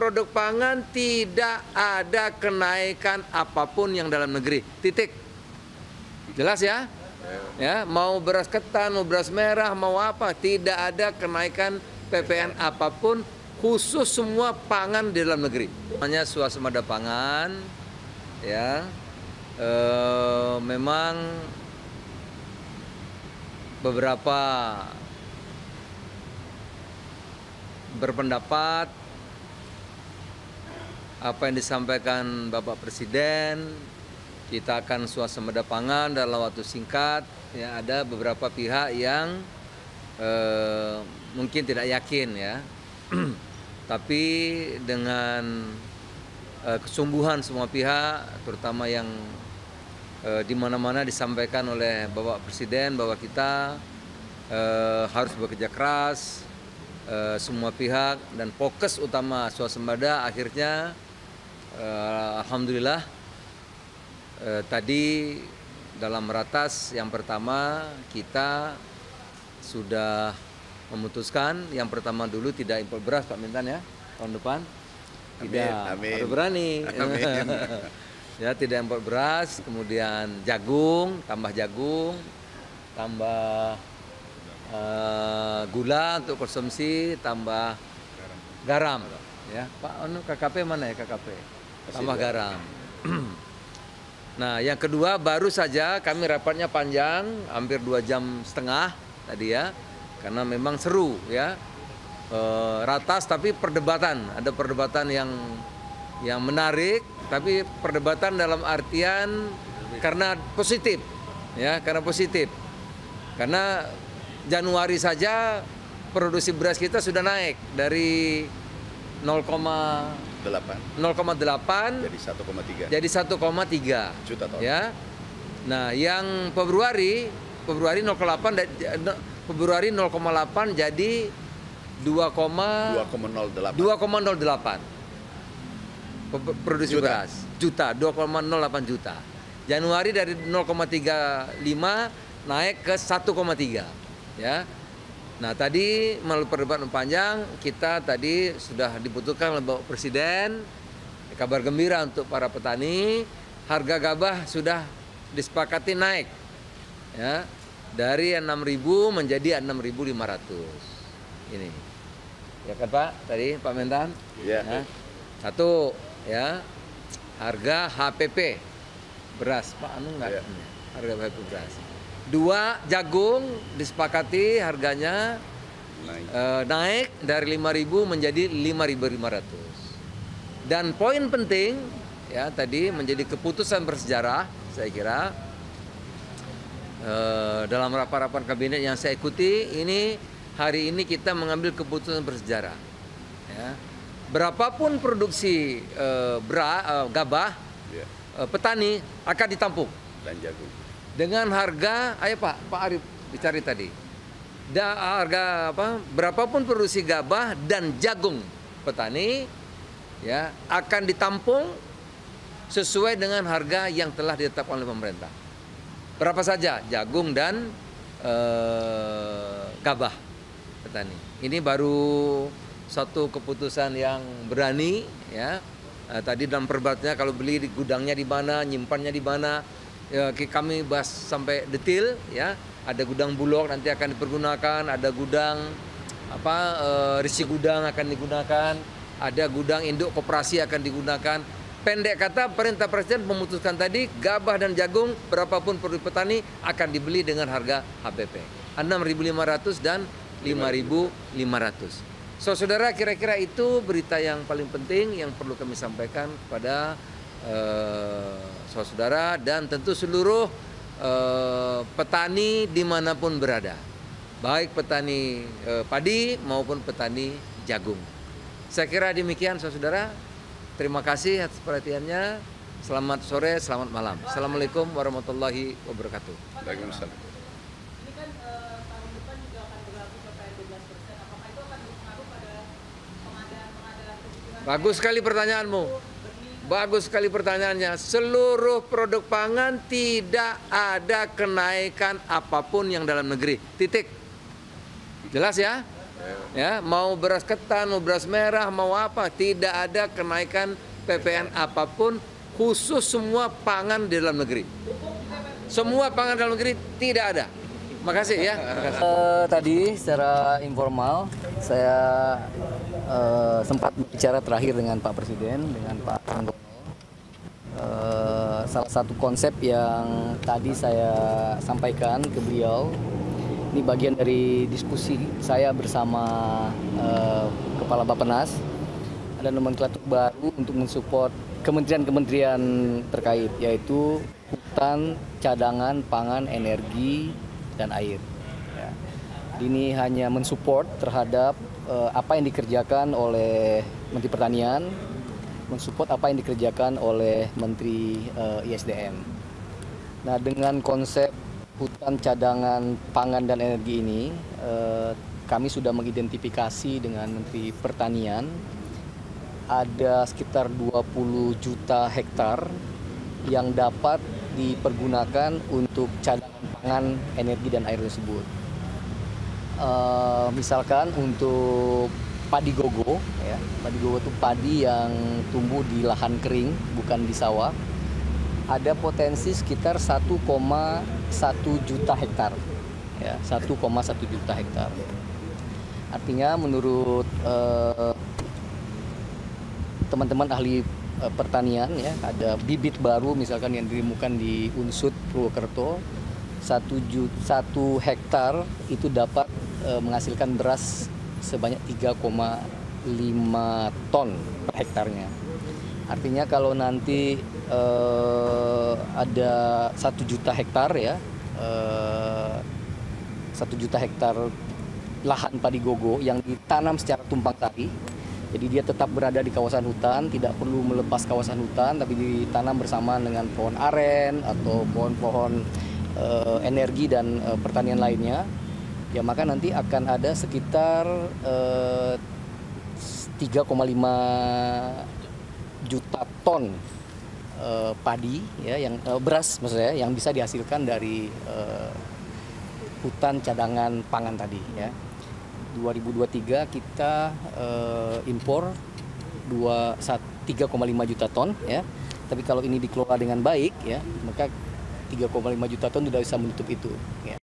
produk pangan tidak ada kenaikan apapun yang dalam negeri. Titik. Jelas ya? Ya, mau beras ketan, mau beras merah, mau apa, tidak ada kenaikan PPN apapun, khusus semua pangan di dalam negeri. Namanya swasembada pangan, ya, memang beberapa berpendapat apa yang disampaikan Bapak Presiden, kita akan swasembada pangan dalam waktu singkat. Ya, ada beberapa pihak yang mungkin tidak yakin, ya. Tapi dengan kesungguhan semua pihak, terutama yang di mana-mana disampaikan oleh Bapak Presiden bahwa kita harus bekerja keras, semua pihak, dan fokus utama swasembada. Akhirnya alhamdulillah tadi dalam ratas yang pertama kita sudah memutuskan yang pertama dulu tidak impor beras, Pak Mentan, ya, tahun depan. Tidak, harus berani. Amin. Ya, tidak impor beras, kemudian jagung, tambah gula untuk konsumsi, tambah garam. Ya, Pak, KKP mana ya, KKP? Tambah garam. Nah, yang kedua, baru saja kami rapatnya panjang, hampir 2,5 jam tadi, ya, karena memang seru, ya, ratas tapi perdebatan, ada perdebatan yang menarik, tapi perdebatan dalam artian karena positif, ya, karena Januari saja produksi beras kita sudah naik dari 0,8 jadi 1,3 juta ton. Ya. Nah, yang Februari 0,8 jadi 2,08 produksi beras juta, 2,08 juta. Januari dari 0,35 naik ke 1,3, ya. Nah, tadi melalui perdebatan panjang kita tadi sudah dibutuhkan oleh Bapak Presiden kabar gembira untuk para petani, harga gabah sudah disepakati naik, ya, dari 6.000 menjadi 6.500. Ini, ya kan Pak? Tadi Pak Mentan, ya. Satu, ya, harga HPP beras, Pak Anu enggak, harga HPP beras. 2, jagung disepakati harganya naik dari 5.000 menjadi 5.500. Dan poin penting, ya, tadi menjadi keputusan bersejarah, saya kira, dalam rapat-rapat kabinet yang saya ikuti, ini hari ini kita mengambil keputusan bersejarah, ya. Berapapun produksi gabah, petani akan ditampung dan jagung dengan harga, ayo Pak Arif dicari tadi, harga apa? Berapapun produksi gabah dan jagung petani, ya, akan ditampung sesuai dengan harga yang telah ditetapkan oleh pemerintah. Berapa saja jagung dan gabah petani. Ini baru satu keputusan yang berani, ya. Tadi dalam perdebatannya kalau beli di gudangnya di mana, nyimpannya di mana, ya, kami bahas sampai detail, ya. Ada gudang Bulog nanti akan dipergunakan, ada gudang risi gudang akan digunakan, ada gudang induk koperasi akan digunakan. Pendek kata, perintah Presiden memutuskan tadi gabah dan jagung berapapun produk petani akan dibeli dengan harga HPP 6.500 dan 5.500. So, saudara, kira-kira itu berita yang paling penting yang perlu kami sampaikan kepada saudara dan tentu seluruh petani dimanapun berada, baik petani padi maupun petani jagung. Saya kira demikian, saudara. Terima kasih atas perhatiannya. Selamat sore, selamat malam. Assalamualaikum warahmatullahi wabarakatuh. Waalaikumsalam. Ini kan tahun depan juga akan berlaku PPN 12%. Apakah itu akan berpengaruh pada pengadaan kebutuhan? Bagus sekali pertanyaanmu. Bagus sekali pertanyaannya. Seluruh produk pangan tidak ada kenaikan apapun yang dalam negeri. Titik. Jelas, ya? Ya, mau beras ketan, mau beras merah, mau apa, tidak ada kenaikan PPN apapun, khusus semua pangan di dalam negeri. Semua pangan dalam negeri tidak ada. Makasih ya. Tadi secara informal saya sempat bicara terakhir dengan Pak Presiden, dengan Pak Anggono. Salah satu konsep yang tadi saya sampaikan ke beliau, ini bagian dari diskusi saya bersama Kepala Bappenas. Ada nomenklatur baru untuk mensupport kementerian-kementerian terkait, yaitu hutan, cadangan, pangan, energi, dan air. Ya. Ini hanya mensupport terhadap apa yang dikerjakan oleh Menteri Pertanian, mensupport apa yang dikerjakan oleh Menteri ISDM. Nah, dengan konsep hutan, cadangan, pangan, dan energi ini, kami sudah mengidentifikasi dengan Menteri Pertanian ada sekitar 20 juta hektar yang dapat dipergunakan untuk cadangan pangan, energi, dan air tersebut. Misalkan untuk padi gogo, ya, padi gogo itu padi yang tumbuh di lahan kering, bukan di sawah. Ada potensi sekitar 1,1 juta hektar, ya, 1,1 juta hektar. Artinya menurut teman-teman ahli pertanian, ya, ada bibit baru misalkan yang ditemukan di Unsut Purwokerto, 1 hektar itu dapat menghasilkan beras sebanyak 3,5 ton per hektarnya. Artinya kalau nanti ada 1 juta hektar, ya, 1 juta hektar lahan padi gogo yang ditanam secara tumpang tindih. Jadi dia tetap berada di kawasan hutan, tidak perlu melepas kawasan hutan, tapi ditanam bersama dengan pohon aren atau pohon-pohon energi dan pertanian lainnya. Ya, maka nanti akan ada sekitar 3,5 juta ton padi, ya, yang beras maksudnya, yang bisa dihasilkan dari hutan cadangan pangan tadi, ya. 2023 kita impor 3,5 juta ton, ya. Tapi kalau ini dikelola dengan baik, ya, maka 3,5 juta ton sudah bisa menutup itu, ya.